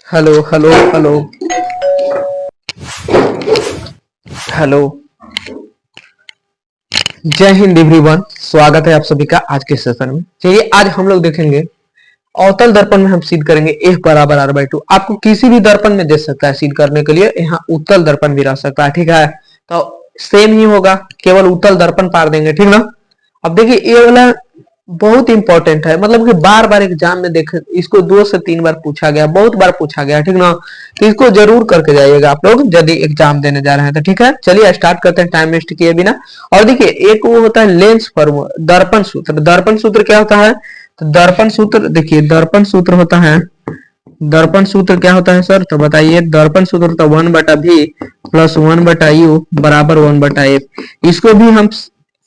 Hello hello hello hello. जय Hind everyone, स्वागत है आप सभी का आज के सेशन में। चलिए आज हम लोग देखेंगे अवतल दर्पण में हम सिद्ध करेंगे F बराबर R/2। आपको किसी भी दर्पण में दे सकता है सिद्ध करने के लिए, यहाँ उत्तल दर्पण भी रह सकता है, ठीक है। तो सेम ही होगा, केवल उत्तल दर्पण पार देंगे, ठीक ना। अब देखिए ये वाला बहुत इंपॉर्टेंट है, मतलब कि बार बार एग्जाम में देखे इसको 2 से 3 बार पूछा गया, बहुत बार पूछा गया, ठीक ना। तो इसको जरूर करके जाइएगा आप लोग यदि एग्जाम देने जा रहे हैं तो, ठीक है। चलिए स्टार्ट करते हैं टाइम वेस्ट किए बिना। और देखिए एक वो होता है लेंस फॉर्मूला, दर्पण सूत्र। दर्पण सूत्र क्या होता है? तो दर्पण सूत्र देखिए, दर्पण सूत्र होता है, दर्पण सूत्र क्या होता है सर? तो बताइए। दर्पण सूत्र तो 1/v प्लस 1/u बराबर 1/f। इसको भी हम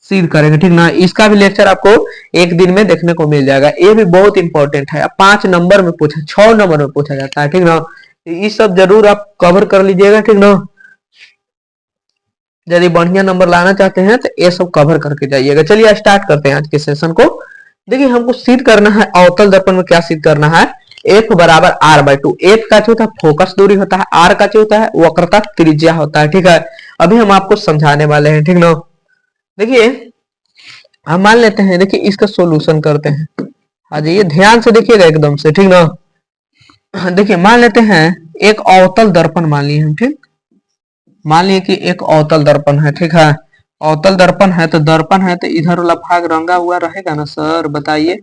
सिद्ध करेंगे, ठीक ना। इसका भी लेक्चर आपको एक दिन में देखने को मिल जाएगा। ये भी बहुत इंपॉर्टेंट है, 5 नंबर में पूछा, 6 नंबर में पूछा जाता है, ठीक ना। ये सब जरूर आप कवर कर लीजिएगा, ठीक ना। यदि बढ़िया नंबर लाना चाहते हैं तो ये सब कवर करके जाइएगा। चलिए स्टार्ट करते हैं आज के सेशन को। देखिए हमको सिद्ध करना है अवतल दर्पण में, क्या सिद्ध करना है? F बराबर R/2। F का जो होता है फोकस दूरी होता है, R का जो होता है वक्रता त्रिज्या होता है, ठीक है। अभी हम आपको समझाने वाले हैं, ठीक ना। देखिए हम मान लेते हैं, देखिए इसका सोल्यूशन करते हैं। हाँ जी, ये ध्यान से देखिएगा एकदम से, ठीक ना। देखिए मान लेते हैं एक अवतल दर्पण मान लिए हम, ठीक। मान लिए कि एक अवतल दर्पण है, ठीक है। अवतल दर्पण है तो दर्पण है तो इधर वाला भाग रंगा हुआ रहेगा ना सर, बताइए।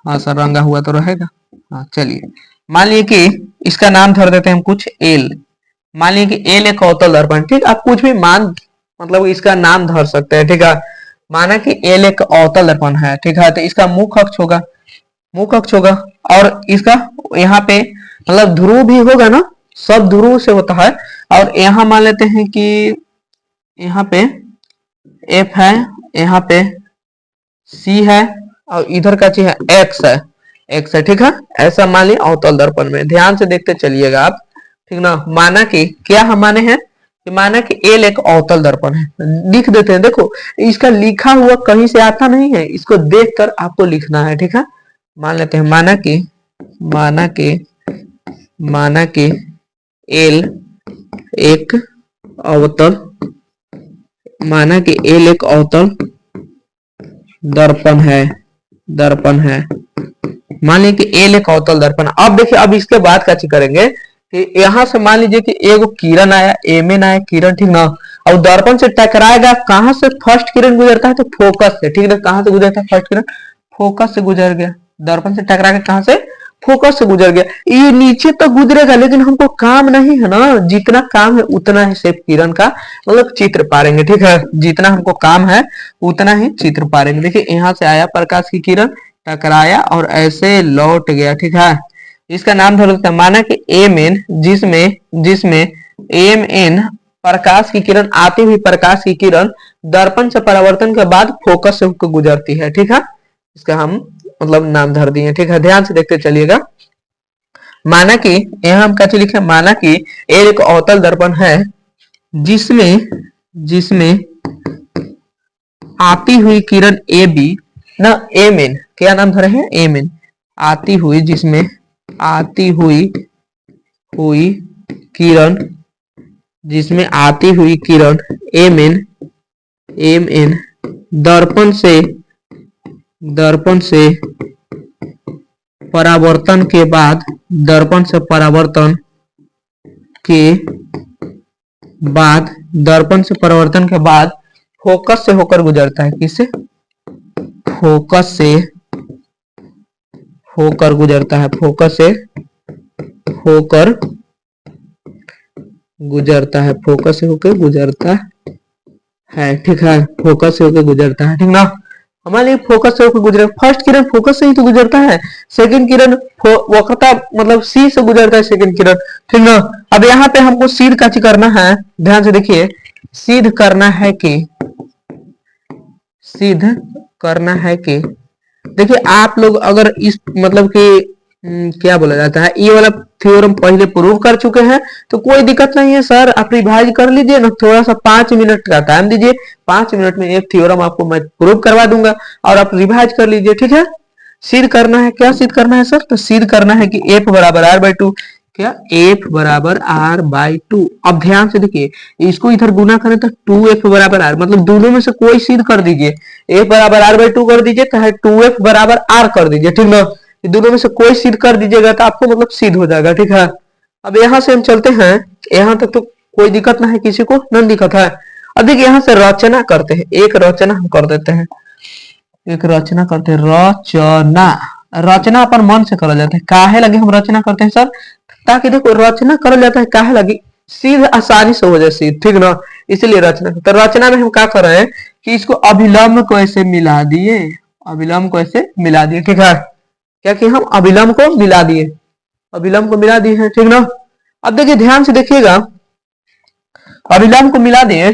हाँ सर, रंगा हुआ तो रहेगा। हाँ चलिए, मान लिए कि इसका नाम धर देते हैं हम कुछ एल। मान लिए कि एल एक अवतल दर्पण, ठीक। आप कुछ भी मान मतलब इसका नाम धर सकते हैं, ठीक है। माना कि एल एक अवतल दर्पण है, ठीक है। तो इसका मुख्य अक्ष होगा, मुख्य अक्ष होगा, और इसका यहाँ पे मतलब ध्रुव भी होगा ना, सब ध्रुव से होता है। और यहाँ मान लेते हैं कि यहाँ पे F है, यहाँ पे C है, और इधर का चीज है X है, X है, ठीक है। ऐसा मान लिया अवतल दर्पण में। ध्यान से देखते चलिएगा आप, ठीक ना। माना कि क्या हम माने हैं कि माना कि एल एक अवतल दर्पण है, लिख देते हैं। देखो इसका लिखा हुआ कहीं से आता नहीं है, इसको देखकर आपको लिखना है, ठीक है। मान लेते हैं माना कि माना कि माना कि एल एक अवतल, माना कि एल एक अवतल दर्पण है, दर्पण है। मान लीजिए कि एल एक अवतल दर्पण। अब देखिए अब इसके बाद क्या करेंगे कि यहाँ से मान लीजिए कि एगो किरण आया, एमएन आया किरण, ठीक ना। और दर्पण से टकराएगा, कहां से फर्स्ट किरण गुजरता है? तो फोकस से, ठीक ना। कहां से गुजरता है फर्स्ट किरण? फोकस से गुजर गया। दर्पण से टकरा के कहां से? फोकस से गुजर गया। ये नीचे तक गुजरेगा, लेकिन हमको काम नहीं है ना, जितना काम है उतना ही सिर्फ किरण का मतलब चित्र पारेंगे, ठीक है। जितना हमको काम है उतना ही चित्र पारेंगे। देखिए यहाँ से आया प्रकाश की किरण, टकराया और ऐसे लौट गया, ठीक है। इसका नाम धर लेते हैं, माना कि एम एन, जिसमें जिसमें एम एन प्रकाश की किरण, आती हुई प्रकाश की किरण दर्पण से परावर्तन के बाद फोकस से होकर गुजरती है, ठीक है। इसका हम मतलब नाम धर दिए, ठीक है। ध्यान से देखते चलिएगा। माना कि यहाँ हम क्या लिखे, माना कि एक अवतल दर्पण है जिसमें जिसमें आती हुई किरण ए बी ना, एम एन, क्या नाम धरे हैं? एम एन, आती हुई, जिसमें आती हुई हुई किरण, जिसमें आती हुई किरण एम एन, एम एन दर्पण से परावर्तन के बाद, दर्पण से परावर्तन के बाद, दर्पण से परावर्तन के बाद फोकस से होकर गुजरता है। किससे? फोकस से होकर गुजरता है, फोकस से होकर गुजरता है, फोकस से होकर गुजरता है, ठीक है। फोकस से होकर गुजरता है, ठीक ना। हमारे लिए फोकस से होकर गुजरे, फर्स्ट किरण फोकस से ही तो गुजरता है, सेकंड किरण वक्रता मतलब सी से गुजरता है सेकंड किरण, ठीक ना। अब यहाँ पे हमको सिद्ध का करना है, ध्यान से देखिए। सिद्ध करना है कि सिद्ध करना है कि देखिए आप लोग अगर इस मतलब कि क्या बोला जाता है, ये वाला थ्योरम पहले प्रूव कर चुके हैं तो कोई दिक्कत नहीं है सर, आप रिवाइज कर लीजिए ना। थोड़ा सा 5 मिनट का टाइम दीजिए, 5 मिनट में एक थ्योरम आपको मैं प्रूव करवा दूंगा और आप रिवाइज कर लीजिए, ठीक है। सिद्ध करना है, क्या सिद्ध करना है सर? तो सिद्ध करना है कि F बराबर R/2। क्या एफ बराबर आर बाई टू। अब ध्यान से देखिए, इसको इधर गुना करें तो 2f बराबर आर, मतलब दोनों में से कोई सिद्ध कर दीजिए। एफ बराबर आर बाई टू कर दीजिए, चाहे 2f बराबर आर कर दीजिए, ठीक ना। ये दोनों में से कोई सिद्ध कर दीजिएगा तो आपको मतलब सिद्ध हो जाएगा, ठीक है। अब यहाँ से हम चलते हैं, यहाँ तक तो कोई दिक्कत ना है, किसी को न दिक्कत है। अब देखिए यहाँ से रचना करते हैं, एक रचना हम कर देते हैं, एक रचना करते हैं। रचना, रचना अपन मन से करा जाता है, काहे लगे हम रचना करते हैं सर, ताकि देखो रचना कर जाता है काहे लगी, सीध आसानी से हो जाए सीध, ठीक ना, इसलिए रचना। तो रचना में हम क्या कर रहे हैं कि इसको अभिलंब को ऐसे मिला दिए, अभिलंब को ऐसे मिला दिए, ठीक है। क्या कि हम अभिलंब को मिला दिए, अभिलंब को मिला दिए हैं, ठीक ना। अब देखिए ध्यान से देखिएगा, अभिलंब को मिला दिए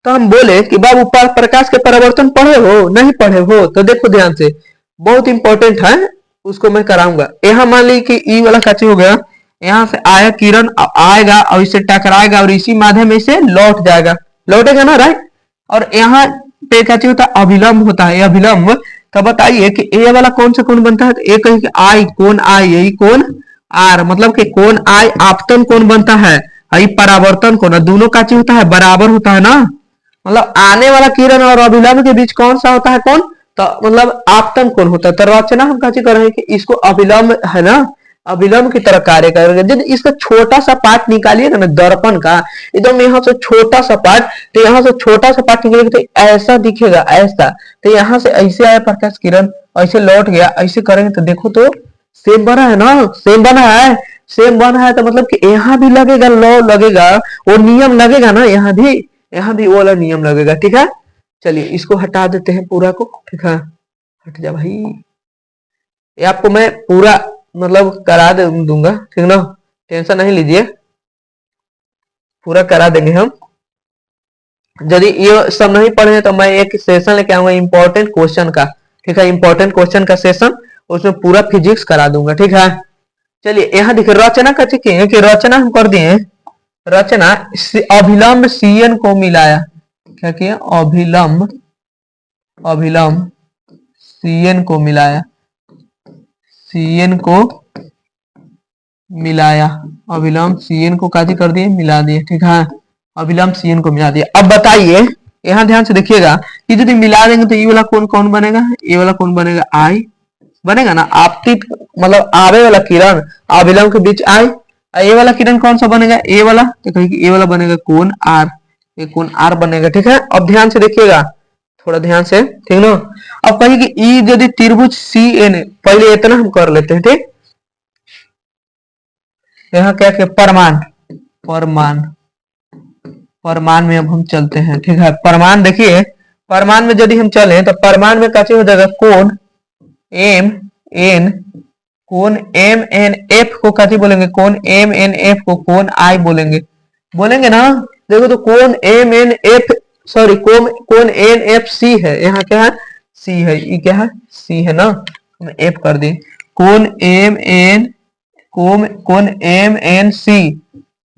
तो हम बोले कि बाबू प्रकाश के परावर्तन पढ़े हो नहीं पढ़े हो, तो देखो ध्यान से, बहुत इंपॉर्टेंट है, उसको मैं कराऊंगा। यहाँ मान ली कि ई वाला काची हो गया, यहाँ से आया किरण आएगा और इसे टकराएगा और इसी माध्यम से लौट जाएगा, लौटेगा ना, राइट। और यहाँ पे क्या होता है, अभिलंब होता है, अभिलंब। तो बताइए कि ए वाला कौन सा कोण बनता है, तो ए कहीं आई, कोण आई, यही कोण आर, मतलब कि कोण आई आपतन कोण बनता है, यही परावर्तन कोण, दोनों का होता है बराबर होता है ना, मतलब आने वाला किरण और अभिलंब के बीच कौन सा होता है कोण, तो मतलब आपतन कोण होता है। तो रचना हम क्या कर रहे हैं कि इसको अभिलंब है ना, अभिलंब की तरह कार्य करेगा। यदि इसका छोटा सा पार्ट निकालिएगा ना दर्पण का, एकदम यहाँ से छोटा सा पार्ट, तो यहाँ से छोटा सा पार्ट निकलेगा तो ऐसा दिखेगा, ऐसा। तो यहाँ से ऐसे आया प्रकाश किरण, ऐसे लौट गया, ऐसे करेंगे तो देखो तो सेम बना है ना, सेम बना है, सेम बना है, तो मतलब कि यहाँ भी लगेगा, लॉ लगेगा, वो नियम लगेगा ना, यहाँ भी वो वाला नियम लगेगा, ठीक है। चलिए इसको हटा देते हैं पूरा को, ठीक है, हट जा भाई। ये आपको मैं पूरा मतलब करा दूंगा, ठीक ना, टेंशन नहीं लीजिए, पूरा करा देंगे हम। यदि ये सब नहीं पढ़े तो मैं एक सेशन लेके आऊंगा इंपॉर्टेंट क्वेश्चन का, ठीक है, इंपॉर्टेंट क्वेश्चन का सेशन, उसमें पूरा फिजिक्स करा दूंगा, ठीक है। चलिए यहाँ देखिए रचना का चुके कि रचना हम कर दिए, रचना अभिलंब सीएन को मिलाया, क्या किया, अभिलंब, अभिलंब सीएन को मिलाया, सीएन को मिलाया, अभिलंब सीएन को काजी कर दिए, मिला दिए, ठीक है, अभिलंब सीएन को मिला दिया। अब बताइए यहाँ ध्यान से देखिएगा कि यदि मिला देंगे तो ये वाला कोण कौन बनेगा, ये वाला कोण बनेगा आई, बनेगा ना, आपतित मतलब आवे वाला किरण अभिलंब के बीच आई, ये वाला किरण कौन सा बनेगा, ए वाला, तो कहीं ये वाला बनेगा कोण आर, ये कोण आर बनेगा, ठीक है। अब ध्यान से देखिएगा, थोड़ा ध्यान से, ठीक ना। अब कहीं कि ई यदि त्रिभुज सी एन, पहले इतना हम कर लेते हैं, ठीक। यहाँ क्या क्या परमान, परमान, परमान में अब हम चलते हैं, ठीक है। परमान देखिए, परमान में यदि हम चले तो परमान में कैसे हो जाएगा, कोण एम एन, कोण एम एन एफ को कैसे बोलेंगे, कोण एम एन एफ को कोण आई बोलेंगे, बोलेंगे ना। देखो तो कोण एम एन एफ, सॉरी कोण एन एफ सी है, यहाँ क्या है, सी है, ये क्या है, सी है ना, हम एफ कर दें, कोण एम एन, कोण एम एन सी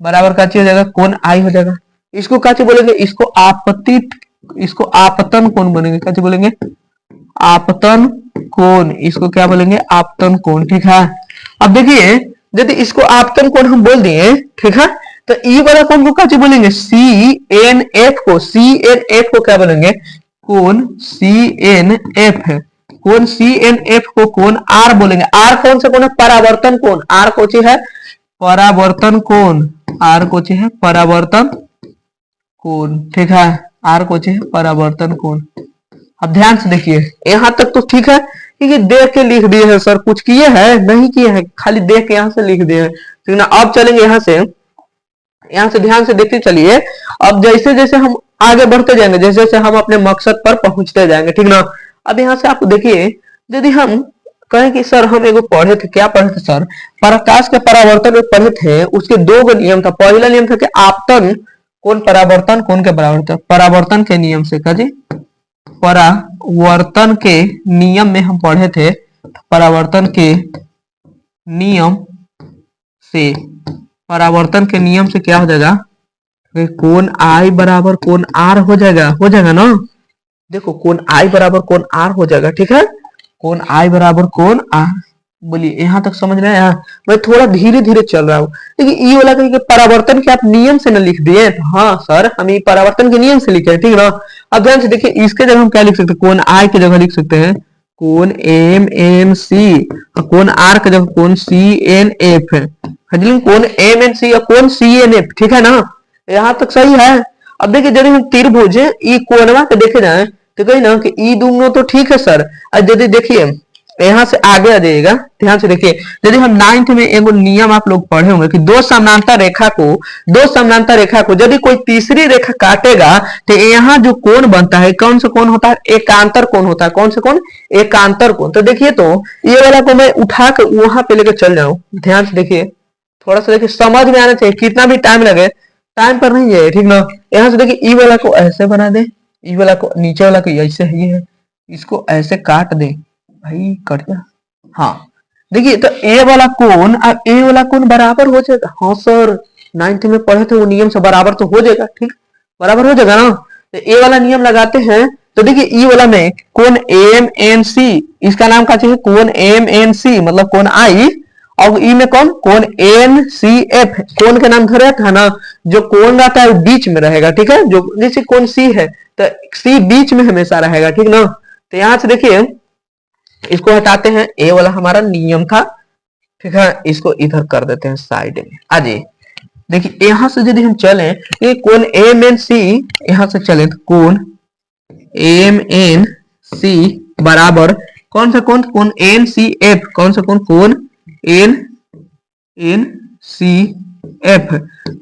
बराबर का हो जाएगा, कोण आई हो जाएगा। इसको क्या बोलेंगे, इसको आपतित, इसको आपतन कोण बोलेंगे, क्या बोलेंगे, आपतन कोण, इसको क्या बोलेंगे, आपतन कोण, ठीक है। अब देखिए यदि इसको आपतन कोण हम बोल दिए, ठीक है, तो ई वाला कोण को क्या बोलेंगे, सी एन एफ को, सी एन एफ को क्या बोलेंगे, कोण सी एन एफ है, कोण सी एन एफ को कोण आर बोलेंगे। आर कौन सा कोण है, परावर्तन कोण, आर कोची है, परावर्तन कोण, आर कोची है परावर्तन कोण, ठीक है, आर कोची है परावर्तन कोण। अब ध्यान से देखिए यहाँ तक तो ठीक है, क्योंकि देख के लिख दिए हैं सर, कुछ किए हैं नहीं किए हैं, खाली देख के यहाँ से लिख दिए हैं, ठीक ना। अब चलेंगे यहाँ से, यहाँ से ध्यान से देखते चलिए। अब जैसे जैसे हम आगे बढ़ते जाएंगे, जैसे जैसे हम अपने मकसद पर पहुंचते जाएंगे, ठीक ना। अब यहाँ से आप देखिए, यदि हम कहें कि सर हम एगो पढ़े थे, क्या पढ़े थे सर, प्रकाश के परावर्तन में पढ़े थे, उसके दो गो नियम था। पहला नियम था कि आपतन कोण परावर्तन कोण के बराबर था, परावर्तन के नियम से, का जी, परावर्तन के नियम में हम पढ़े थे, परावर्तन के नियम से, परावर्तन के नियम से क्या हो जाएगा, कोण आई बराबर कोण आर हो जाएगा, हो जाएगा ना। देखो कोण आई बराबर कोण आर हो जाएगा, ठीक है, कोण आई बराबर कोण आर, बोलिए यहाँ तक समझ रहे हैं? मैं थोड़ा धीरे धीरे चल रहा हूँ। देखिए ई वाला कहीं परावर्तन के आप नियम से न लिख दिए तो हाँ सर हम ये परावर्तन के नियम से लिखे हैं, ठीक ना। अब ध्यान से देखिए इसके जगह हम क्या लिख सकते हैं, कोण आई की जगह लिख सकते हैं कोण एम एन सी, और कोण आर की जगह कोण सी एन एफ है। कोण एम एन सी और कोण सी एन एफ, ठीक है ना, यहाँ तक सही है। अब देखिए यदि हम त्रिभुज ई कोणवा के देखे जाए तो कहीं ना कि ई दोनों तो ठीक है सर, और यदि देखिए यहाँ से आगे आ जाइएगा, ध्यान से देखिए यदि हम 9th में एगो नियम आप लोग पढ़े होंगे कि दो समानांतर रेखा को यदि कोई तीसरी रेखा काटेगा तो यहाँ जो कोण बनता है कौन सा कोण होता है, एकांतर कोण होता है। कौन सा कोण, एकांतर कोण। तो देखिए तो ये वाला को मैं उठा कर वहां पे लेकर चल जाऊं, ध्यान से देखिए थोड़ा सा देखिए समझ में आना चाहिए, कितना भी टाइम लगे टाइम पर नहीं है, ठीक ना। यहाँ से देखिए ई वाला को ऐसे बना दे, ई वाला को नीचे वाला को ऐसे ही है, इसको ऐसे काट दे भाई, कट गया। हाँ देखिए तो ए वाला कोण और ए वाला कोण बराबर हो जाएगा। हाँ सर 9th में पढ़े थे वो नियम से बराबर तो हो जाएगा, ठीक बराबर हो जाएगा ना। तो ए वाला नियम लगाते हैं तो देखिए ई वाला में कोण एम एन सी, इसका नाम क्या चाहिए, कोण एम एन सी मतलब कोण आई, और ई में कौन, कोण एन सी एफ। कोण का नाम धरे था ना, जो कोण रहता है वो बीच में रहेगा, ठीक है। जो जैसे कोण सी है तो सी बीच में हमेशा रहेगा, ठीक ना। तो यहां से देखिए इसको हटाते हैं, ए वाला हमारा नियम था, ठीक है। इसको इधर कर देते हैं साइड में, आ जाइए देखिए यहां से यदि हम चले ये कोण एम एन सी, यहां से चले तो कोण एम एन सी बराबर कौन सा कोण, कोण एन सी एफ। कौन सा कोण, कोण एन एन सी एफ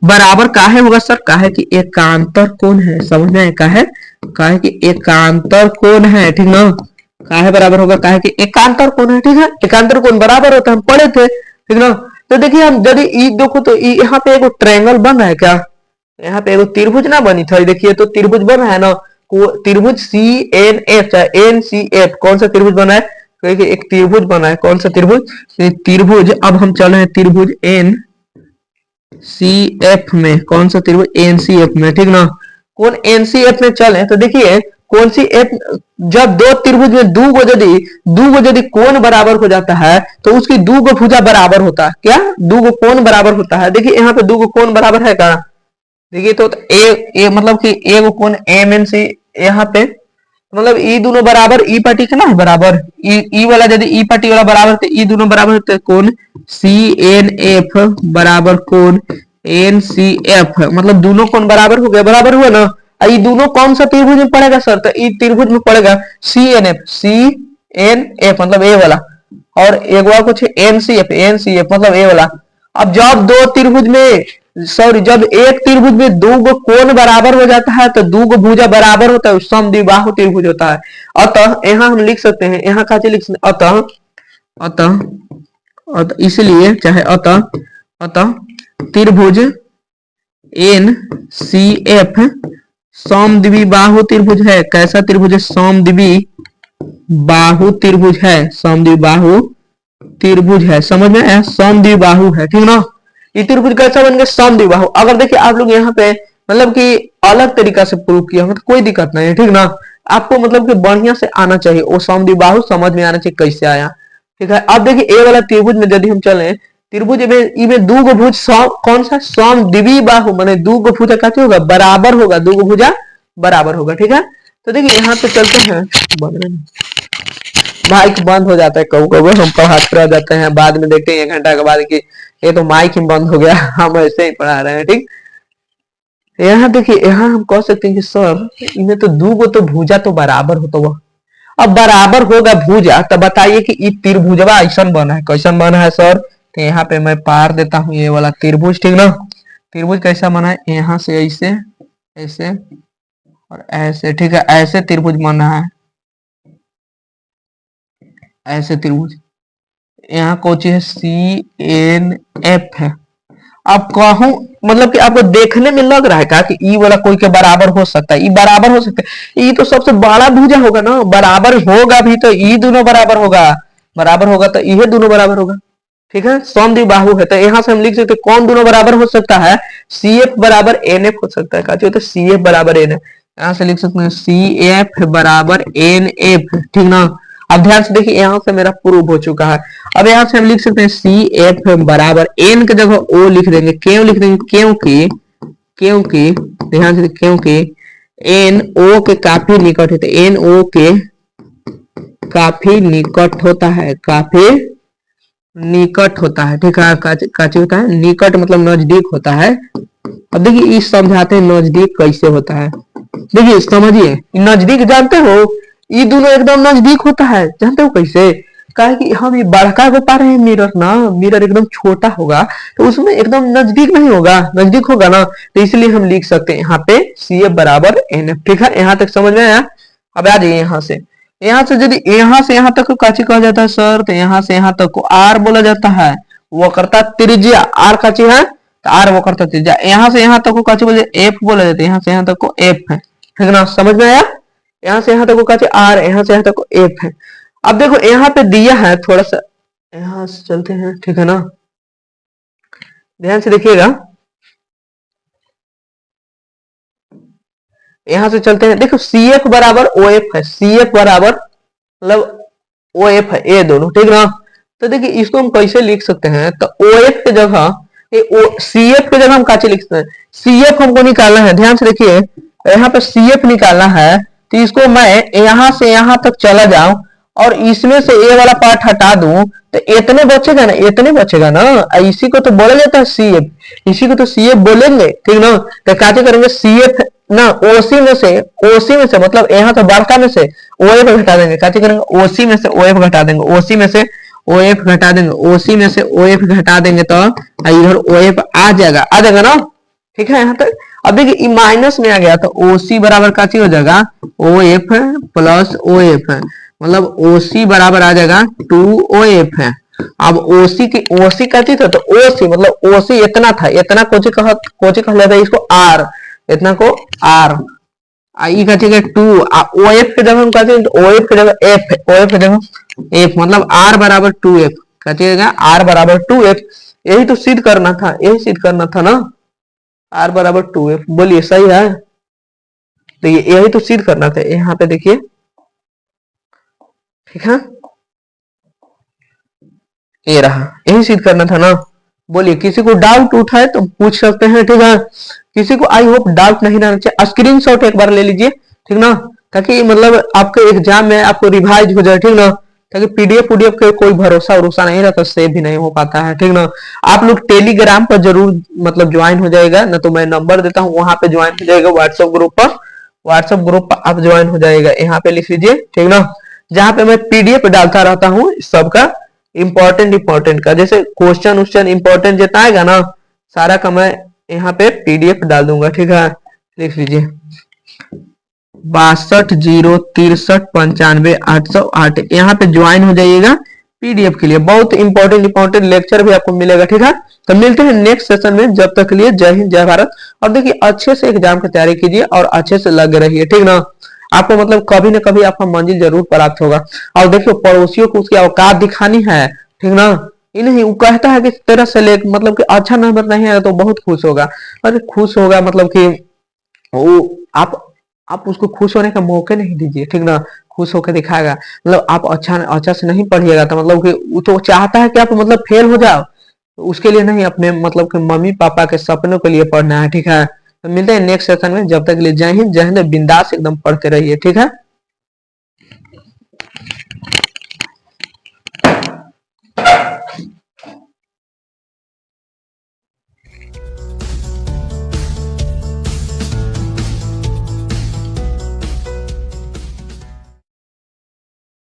बराबर काहे होगा सर, काहे कि एकांतर कोण है। समझ में आए, काहे कि एकांतर कोण है, ठीक ना। काहे बराबर होगा, काहे कि एकांतर कोण है, ठीक है। एकांतर कोण बराबर होता है, हम पढ़े थे, ठीक ना। तो देखिए हम यदि ई देखो तो यहाँ पे एगो ट्रायंगल बन रहा है क्या, यहाँ पे एगो त्रिभुज ना बनी था, देखिए तो त्रिभुज बन रहा है ना, त्रिभुज सी एन एफ चाहे एन सी एफ। कौन सा त्रिभुज बना है, देखिए एक त्रिभुज बना है, कौन सा त्रिभुज, त्रिभुज। अब हम चल रहे हैं त्रिभुज एन सी एफ में, कौन सा त्रिभुज, एन सी एफ में, ठीक ना। कौन एन सी एफ में चले तो देखिए कौन सी एफ, जब दो त्रिभुज में दूगो यदि कोण बराबर हो जाता है तो उसकी दूगो भुजा बराबर होता है, क्या दूगो कोण बराबर होता है। देखिए यहाँ पे दूगो कोण बराबर है क्या, देखिए तो ए मतलब कि एगो कोण एम एन सी, यहाँ पे मतलब ई दोनों बराबर, ई पार्टी का ना बराबर, ई वाला यदि ई पार्टी वाला बराबर तो ई दोनों बराबर होते हैं, कोण सी एन एफ बराबर कोण एन सी एफ, मतलब दोनों कोण बराबर हो गया, बराबर हुआ ना। ये दोनों कौन सा त्रिभुज में पड़ेगा सर, तो ई त्रिभुज में पड़ेगा C N F, C N F मतलब ए वाला, और एक बार कुछ एन सी एफ मतलब ए वाला। अब जब दो त्रिभुज में सॉरी जब एक त्रिभुज में दो गो कोण बराबर हो जाता है तो दो गो भुजा बराबर होता है, समद्विबाहु त्रिभुज होता है। अतः यहाँ हम लिख सकते हैं, यहाँ का लिख सकते अतः अतः अतः इसलिए चाहे अतः अतः त्रिभुज एन सी एफ समद्विबाहु त्रिभुज है। कैसा त्रिभुज है, समद्विबाहु त्रिभुज है, समद्विबाहु त्रिभुज है। समझ में आया, समद्विबाहु है, ठीक ना। ये त्रिभुज कैसा बन गया, समद्विबाहु। अगर देखिए आप लोग यहाँ पे मतलब कि अलग तरीका से प्रूव किया होगा तो कोई दिक्कत नहीं है, ठीक ना। आपको मतलब कि बढ़िया से आना चाहिए, वो समद्विबाहु समझ में आना चाहिए कैसे आया, ठीक है। अब देखिए ए वाला त्रिभुज में यदि हम चले, त्रिभुज में दो गो भुज कौन सा, समद्विबाहु माने दो गो भुजा कैसे होगा, बराबर होगा, दो गो भुजा बराबर होगा, ठीक है। तो देखिए यहाँ पे चलते हैं, माइक बंद हो जाता है कभी कभी, हम पढ़ाते रह जाते हैं, बाद में देखते हैं 1 घंटा के बाद कि ये तो माइक ही बंद हो गया, हम ऐसे ही पढ़ा रहे हैं, ठीक। यहाँ देखिए यहाँ हम कह सकते हैं कि सर इनमें तो दो गो तो भुजा तो बराबर होता हुआ, अब बराबर होगा भुजा तो बताइए कि ये त्रिभुजवा ऐसा बना है, कैसन बना है सर। तो यहाँ पे मैं पार देता हूँ ये वाला त्रिभुज, ठीक ना। त्रिभुज कैसा बना है, यहाँ से ऐसे ऐसे और ऐसे, ठीक है, ऐसे त्रिभुज बना है, ऐसे त्रिभुज। यहाँ कोची है सी एन एफ है। अब कहूं मतलब कि आपको देखने में लग रहा है क्या कि ई वाला कोई के बराबर हो सकता है, ई बराबर हो सकता है, ई तो सबसे बड़ा भुजा होगा ना, बराबर होगा भी तो ई दोनों बराबर होगा तो ये दोनों बराबर होगा, ठीक है। समद्विबाहु है तो यहाँ से हम लिख सकते कौन दोनों बराबर हो सकता है, सी एफ बराबर एन एफ हो सकता है, क्या चाहिए तो सी एफ बराबर एन एफ, यहाँ से लिख सकते हैं सी एफ बराबर एन एफ, ठीक ना। अब ध्यान से देखिए यहाँ से मेरा प्रूव हो चुका है। अब यहाँ से हम लिख सकते हैं सी एफ बराबर एन की जगह ओ लिख देंगे, क्यों लिख देंगे, क्योंकि क्योंकि ध्यान से, क्योंकि एन ओ के काफी निकट है, तो एन ओ के काफी निकट होता है, काफी निकट होता है, ठीक है। काची होता है, निकट मतलब नजदीक होता है। अब देखिए इस समझाते हैं नजदीक कैसे होता है। देखिए समझिए, नजदीक जानते हो, ये दोनों एकदम नजदीक होता है, जानते हो कैसे? कहा कि हम ये बड़का को पा रहे हैं मिरर ना, मिरर एकदम छोटा होगा तो उसमें एकदम नजदीक नहीं होगा, नजदीक होगा ना, तो इसलिए हम लिख सकते हैं यहाँ पे सी एफ बराबर एन एफ, ठीक है। यहाँ तक समझ में आया? अब आ जाइए यहाँ से, यहाँ से यदि यहाँ से यहाँ तक को काची कहा जाता है सर, तो यहाँ से यहाँ तक को आर बोला जाता है, वो करता त्रिज्या, आर काची है तो आर वो करता त्रिज्या। यहाँ से यहाँ तक को काची बोले, एफ बोला जाता है, यहाँ से यहाँ तक को एफ है, ठीक ना, समझ में आया? यहाँ से यहाँ तक को काची आर, यहाँ से यहाँ तक को एफ है। अब देखो यहाँ पे दिया है, थोड़ा सा यहाँ से चलते हैं, ठीक है ना, ध्यान से देखिएगा, यहां से चलते हैं। देखो सी एफ बराबर ओ एफ है, सी एफ बराबर मतलब ओ एफ है, ये दोनों, ठीक ना। तो देखिए इसको हम कैसे लिख सकते हैं, तो ओ एफ की जगह सी एफ की जगह हम काचे लिख सकते हैं, सी एफ हमको निकालना है। ध्यान से देखिए, यहाँ पे सी एफ निकालना है, तो इसको मैं यहां से यहां तक चला जाऊं और इसमें से ए वाला पार्ट हटा दूं, तो इतने बचेगा ना, इतने बचेगा ना, इसी को तो बोला जाता है सी एफ, इसी को तो सी एफ बोलेंगे, ठीक ना। तो काचे करेंगे सी एफ ना, ओसी में से, ओसी में से मतलब यहाँ तो बड़का में से ओ एफ घटा देंगे, काचे करेंगे ओसी में से ओ एफ घटा देंगे, ओसी में से ओ एफ घटा देंगे, ओसी में से ओ एफ घटा देंगे, तो इधर ओ एफ आ जाएगा ना, ठीक है यहाँ तक। अब देखिए माइनस में आ गया, तो ओसी बराबर का चीज हो जाएगा O F plus O F, मतलब ओसी बराबर आ जाएगा 2 ओ एफ है। अब ओसी की ओसी का चीज था, तो ओसी मतलब ओसी इतना था, इतना कोची कह लेता है इसको आर, इतना को आर, आई का जगह 2, ओ एफ के जगह हम कहते हैं, ओ एफ के जगह एफ, ओ एफ के जगह एफ, मतलब आर बराबर 2 एफ, कहते आर बराबर 2 एफ। यही तो सिद्ध करना था, यही सिद्ध करना था ना, आर बराबर 2 एफ, बोलिए सही है? तो यही तो सिद्ध करना था, यहाँ पे देखिए, ठीक है, ये रहा, यही सिद्ध करना था ना। बोलिए किसी को डाउट उठा है तो पूछ सकते हैं, ठीक है। किसी को आई होप डाउट नहीं रहना चाहिए, स्क्रीनशॉट एक बार ले लीजिए, ठीक ना, ताकि मतलब आपके एग्जाम में आपको रिवाइज हो जाए, ठीक ना, ताकि पीडीएफ पीडीएफ के कोई भरोसा नहीं रहता, सेव भी नहीं हो पाता है, ठीक ना। आप लोग टेलीग्राम पर जरूर मतलब ज्वाइन हो जाएगा ना, तो मैं नंबर देता हूँ, वहां पे ज्वाइन हो जाएगा, व्हाट्सएप ग्रुप पर, व्हाट्सएप ग्रुप पर आप ज्वाइन हो जाएगा, यहाँ पे लिख लीजिए, ठीक ना, जहाँ पे मैं पीडीएफ डालता रहता हूँ सबका, इंपॉर्टेंट का, जैसे क्वेश्चन इंपॉर्टेंट जितना आएगा ना, सारा का मैं यहाँ पे पीडीएफ डाल दूंगा, ठीक है। लिख लीजिए 62 0 63 95 808, यहाँ पे ज्वाइन हो जाइएगा पीडीएफ के लिए, बहुत इंपॉर्टेंट लेक्चर भी आपको मिलेगा, ठीक है। तो मिलते हैं नेक्स्ट सेशन में, जब तक के लिए जय हिंद जय भारत। और देखिए अच्छे से एग्जाम की तैयारी कीजिए और अच्छे से लगे रहिए, ठीक ना, आपको मतलब कभी ना कभी आपका मंजिल जरूर प्राप्त होगा। और देखियो पड़ोसियों को उसकी औकात दिखानी है, ठीक ना, ये नहीं वो कहता है कि तेरा सेलेक्ट मतलब कि अच्छा नंबर नहीं आया तो बहुत खुश होगा, अरे खुश होगा मतलब कि वो आप उसको खुश होने का मौके नहीं दीजिए, ठीक ना, खुश होकर दिखाएगा, मतलब आप अच्छा से नहीं पढ़िएगा तो मतलब कि वो तो चाहता है कि आप मतलब फेल हो जाओ, तो उसके लिए नहीं, अपने मतलब कि मम्मी पापा के सपनों के लिए पढ़ना है, ठीक है। तो मिलते हैं नेक्स्ट सेशन में, जब तक के लिए जय हिंद, बिंदास एकदम पढ़ते रहिए, ठीक है।